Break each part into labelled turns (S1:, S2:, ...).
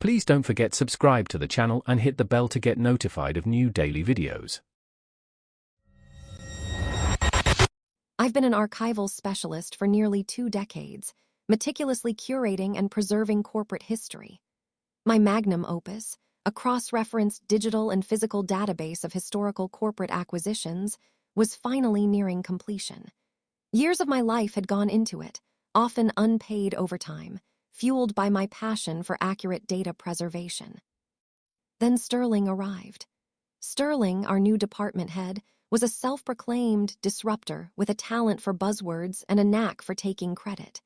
S1: Please don't forget subscribe to the channel and hit the bell to get notified of new daily videos.
S2: I've been an archival specialist for nearly 2 decades, meticulously curating and preserving corporate history. My magnum opus, a cross-referenced digital and physical database of historical corporate acquisitions, was finally nearing completion. Years of my life had gone into it, often unpaid overtime, fueled by my passion for accurate data preservation. Then Sterling arrived. Sterling, our new department head, was a self-proclaimed disruptor with a talent for buzzwords and a knack for taking credit.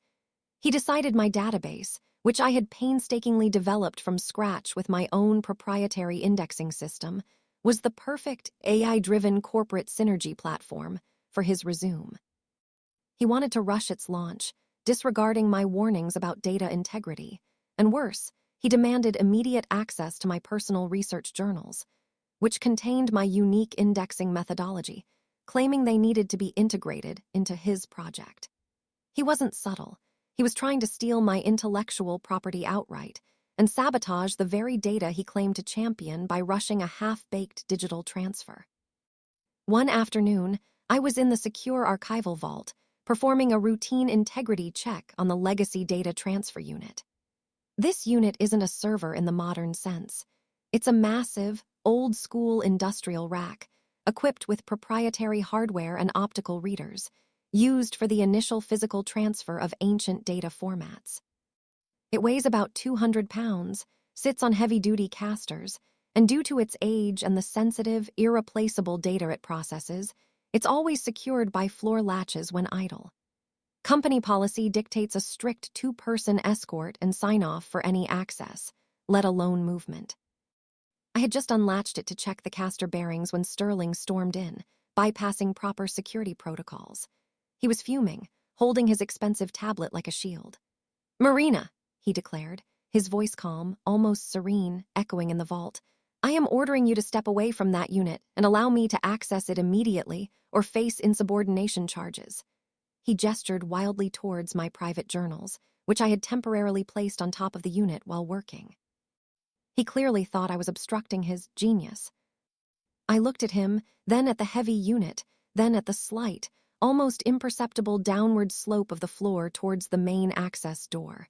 S2: He decided my database, which I had painstakingly developed from scratch with my own proprietary indexing system, was the perfect AI-driven corporate synergy platform for his resume. He wanted to rush its launch, disregarding my warnings about data integrity, and worse, he demanded immediate access to my personal research journals, which contained my unique indexing methodology, claiming they needed to be integrated into his project. He wasn't subtle. He was trying to steal my intellectual property outright and sabotage the very data he claimed to champion by rushing a half-baked digital transfer. One afternoon, I was in the secure archival vault, performing a routine integrity check on the legacy data transfer unit. This unit isn't a server in the modern sense. It's a massive, old-school industrial rack, equipped with proprietary hardware and optical readers, used for the initial physical transfer of ancient data formats. It weighs about 200 pounds, sits on heavy-duty casters, and due to its age and the sensitive, irreplaceable data it processes, it's always secured by floor latches when idle. Company policy dictates a strict 2-person escort and sign-off for any access, let alone movement. I had just unlatched it to check the caster bearings when Sterling stormed in, bypassing proper security protocols. He was fuming, holding his expensive tablet like a shield. "Marina," he declared, his voice calm, almost serene, echoing in the vault, "I am ordering you to step away from that unit and allow me to access it immediately or face insubordination charges." He gestured wildly towards my private journals, which I had temporarily placed on top of the unit while working. He clearly thought I was obstructing his genius. I looked at him, then at the heavy unit, then at the slight, almost imperceptible downward slope of the floor towards the main access door.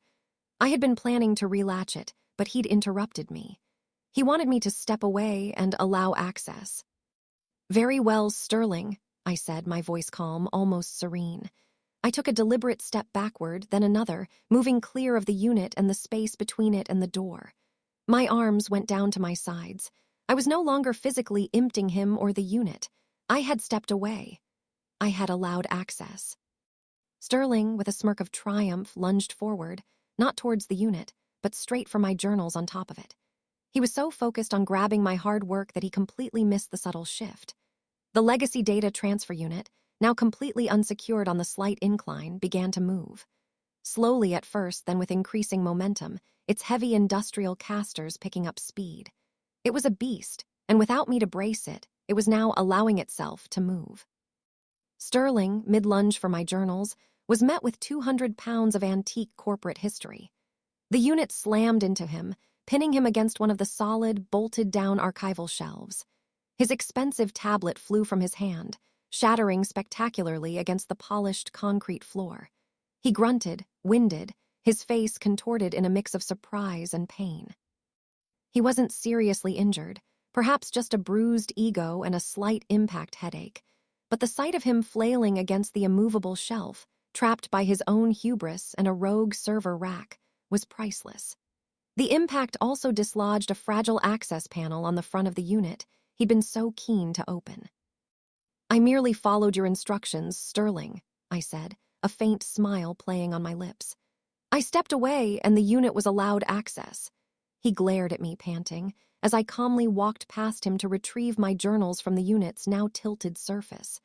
S2: I had been planning to relatch it, but he'd interrupted me. He wanted me to step away and allow access. "Very well, Sterling," I said, my voice calm, almost serene. I took a deliberate step backward, then another, moving clear of the unit and the space between it and the door. My arms went down to my sides. I was no longer physically emptying him or the unit. I had stepped away. I had allowed access. Sterling, with a smirk of triumph, lunged forward, not towards the unit, but straight for my journals on top of it. He was so focused on grabbing my hard work that he completely missed the subtle shift. The legacy data transfer unit, now completely unsecured on the slight incline, began to move. Slowly at first, then with increasing momentum, its heavy industrial casters picking up speed. It was a beast, and without me to brace it, it was now allowing itself to move. Sterling, mid-lunge for my journals, was met with 200 pounds of antique corporate history. The unit slammed into him, pinning him against one of the solid, bolted-down archival shelves. His expensive tablet flew from his hand, shattering spectacularly against the polished concrete floor. He grunted, winded, his face contorted in a mix of surprise and pain. He wasn't seriously injured, perhaps just a bruised ego and a slight impact headache, but the sight of him flailing against the immovable shelf, trapped by his own hubris and a rogue server rack, was priceless. The impact also dislodged a fragile access panel on the front of the unit he'd been so keen to open. "I merely followed your instructions, Sterling," I said, a faint smile playing on my lips. "I stepped away and the unit was allowed access." He glared at me, panting, as I calmly walked past him to retrieve my journals from the unit's now tilted surface.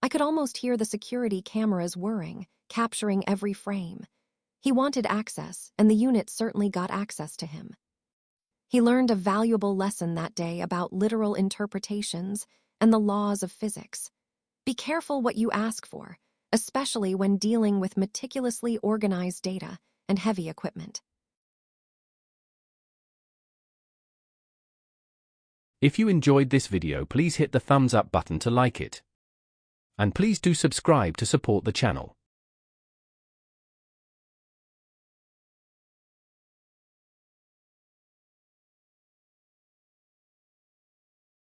S2: I could almost hear the security cameras whirring, capturing every frame. He wanted access, and the unit certainly got access to him. He learned a valuable lesson that day about literal interpretations and the laws of physics. Be careful what you ask for, especially when dealing with meticulously organized data and heavy equipment.
S1: If you enjoyed this video, please hit the thumbs up button to like it. And please do subscribe to support the channel.